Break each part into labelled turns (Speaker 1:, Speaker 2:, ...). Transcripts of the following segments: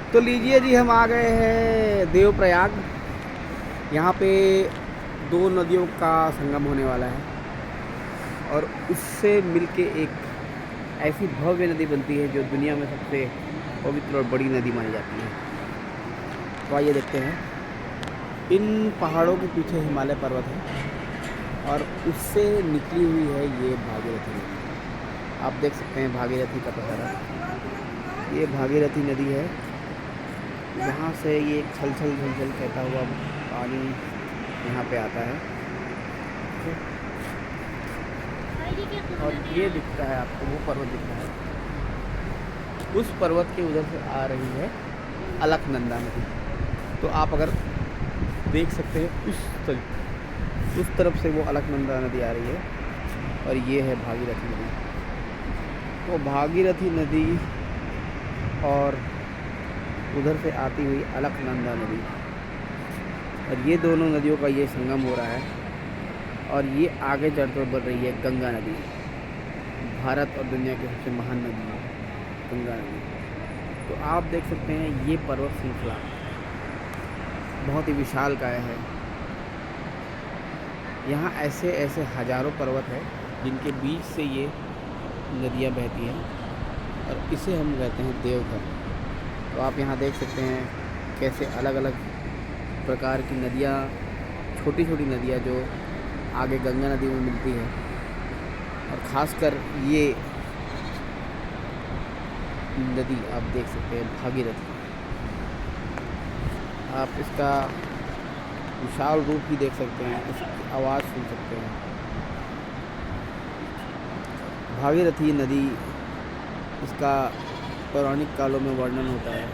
Speaker 1: तो लीजिए जी, हम आ गए हैं देवप्रयाग। यहाँ पे दो नदियों का संगम होने वाला है और उससे मिलके एक ऐसी भव्य नदी बनती है जो दुनिया में सबसे पवित्र और बड़ी नदी मानी जाती है। तो आइए देखते हैं। इन पहाड़ों के पीछे हिमालय पर्वत है और उससे निकली हुई है ये भागीरथी नदी। आप देख सकते हैं भागीरथी का पहाड़ा। ये भागीरथी नदी है। यहाँ से ये छल छल छल छल कहता हुआ पानी यहाँ पे आता है और ये दिखता है आपको, वो पर्वत दिख रहा है। उस पर्वत के उधर से आ रही है अलकनंदा नदी। तो आप अगर देख सकते हैं उस तरफ से वो अलकनंदा नदी आ रही है और ये है भागीरथी नदी। तो भागीरथी नदी और उधर से आती हुई अलकनंदा नदी और ये दोनों नदियों का ये संगम हो रहा है और ये आगे चलकर बढ़ रही है गंगा नदी। भारत और दुनिया की सबसे महान नदी है गंगा नदी। तो आप देख सकते हैं ये पर्वत श्रृंखला बहुत ही विशालकाय है। यहाँ ऐसे ऐसे हजारों पर्वत है जिनके बीच से ये नदियाँ बहती हैं और इसे हम कहते हैं देवघर। तो आप यहाँ देख सकते हैं कैसे अलग अलग प्रकार की नदियाँ, छोटी छोटी नदियाँ जो आगे गंगा नदी में मिलती है और ख़ासकर ये नदी आप देख सकते हैं भागीरथी। आप इसका विशाल रूप भी देख सकते हैं, इसकी आवाज़ सुन सकते हैं। भागीरथी नदी, इसका पौराणिक कालों में वर्णन होता है।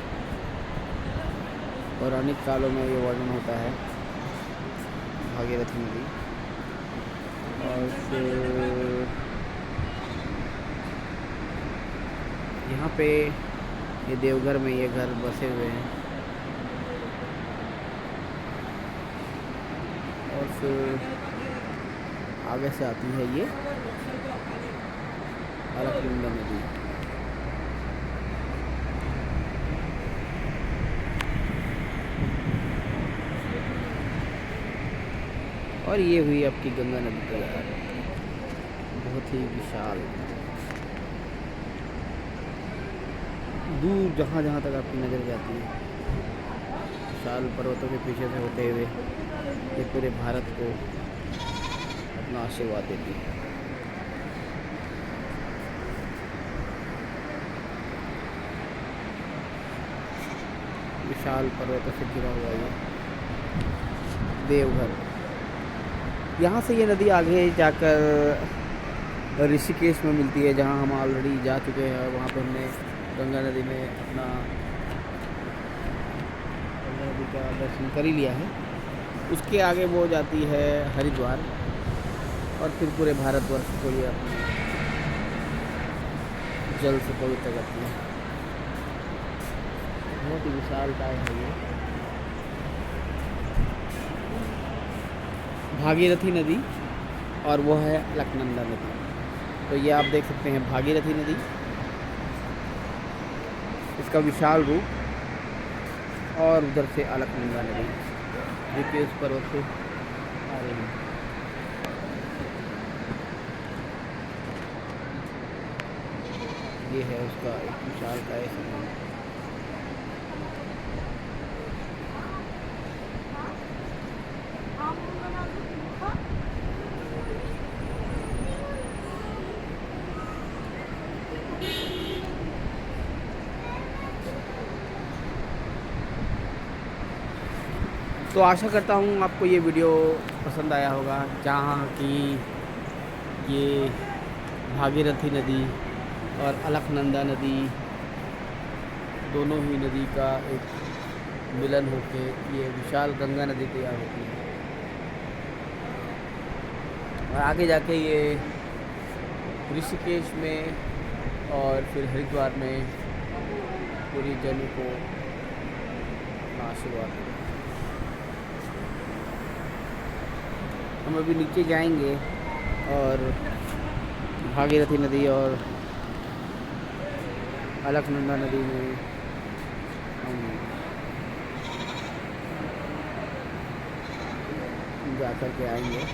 Speaker 1: पौराणिक कालों में ये वर्णन होता है भागीरथी नदी। और फिर यहाँ पे ये देवघर में ये घर बसे हुए हैं और फिर आगे से आती है ये अलकनंदा नदी। और ये हुई आपकी गंगा नदी तैयार, बहुत ही विशाल। दूर जहाँ जहाँ तक आपकी नज़र जाती है विशाल पर्वतों के पीछे से होते हुए ये पूरे भारत को अपना आशीर्वाद देती है। विशाल पर्वतों से घिरा हुआ ये देवघर। यहाँ से ये नदी आगे जाकर ऋषिकेश में मिलती है, जहाँ हम ऑलरेडी जा चुके हैं। वहाँ पे हमने गंगा नदी में अपना गंगा नदी का दर्शन कर ही लिया है। उसके आगे वो जाती है हरिद्वार और फिर पूरे भारतवर्ष को ये अपने जल से पवित्र करती है। बहुत ही विशालकाय है ये भागीरथी नदी और वो है अलकनंदा नदी। तो ये आप देख सकते हैं भागीरथी नदी, इसका विशाल रूप, और उधर से अलकनंदा नदी जो कि उस पर्वत से आ रही है। ये है उसका एक विशालकाय संगम। तो आशा करता हूँ आपको ये वीडियो पसंद आया होगा, जहाँ की ये भागीरथी नदी और अलकनंदा नदी दोनों ही नदी का एक मिलन होके ये विशाल गंगा नदी तैयार होती है और आगे जाके ये ऋषिकेश में और फिर हरिद्वार में पूरी जन को आशीर्वाद दें। हम अभी नीचे जाएंगे और भागीरथी नदी और अलकनंदा नदी में हम जा कर के आएंगे।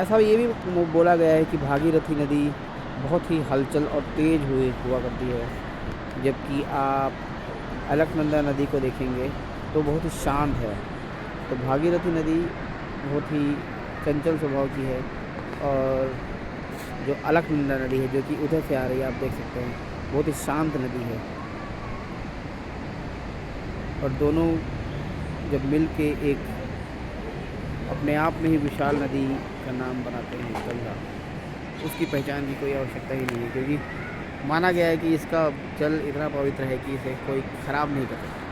Speaker 1: ऐसा ये भी बोला गया है कि भागीरथी नदी बहुत ही हलचल और तेज़ हुआ करती है, जबकि आप अलकनंदा नदी को देखेंगे तो बहुत ही शांत है। तो भागीरथी नदी बहुत ही चंचल स्वभाव की है, और जो अलकनंदा नदी है जो कि उधर से आ रही है, आप देख सकते हैं, बहुत ही शांत नदी है। और दोनों जब मिल के एक अपने आप में ही विशाल नदी का नाम बनाते हैं गंगा, उसकी पहचान की कोई आवश्यकता ही नहीं है, क्योंकि माना गया है कि इसका जल इतना पवित्र है कि इसे कोई ख़राब नहीं कर सकता।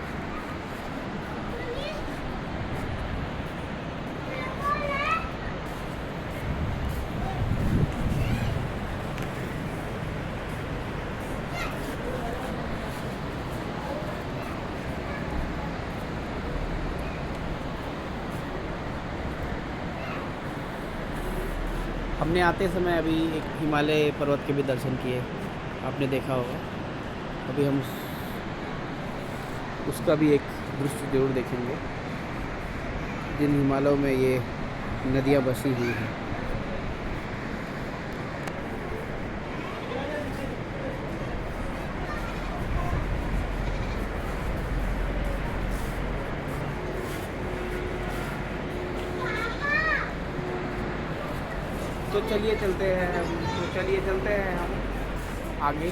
Speaker 1: हमने आते समय अभी एक हिमालय पर्वत के भी दर्शन किए, आपने देखा होगा। अभी हम उसका भी एक दृश्य ज़रूर देखेंगे, जिन हिमालयों में ये नदियाँ बसी हुई हैं। तो चलिए चलते हैं हम आगे।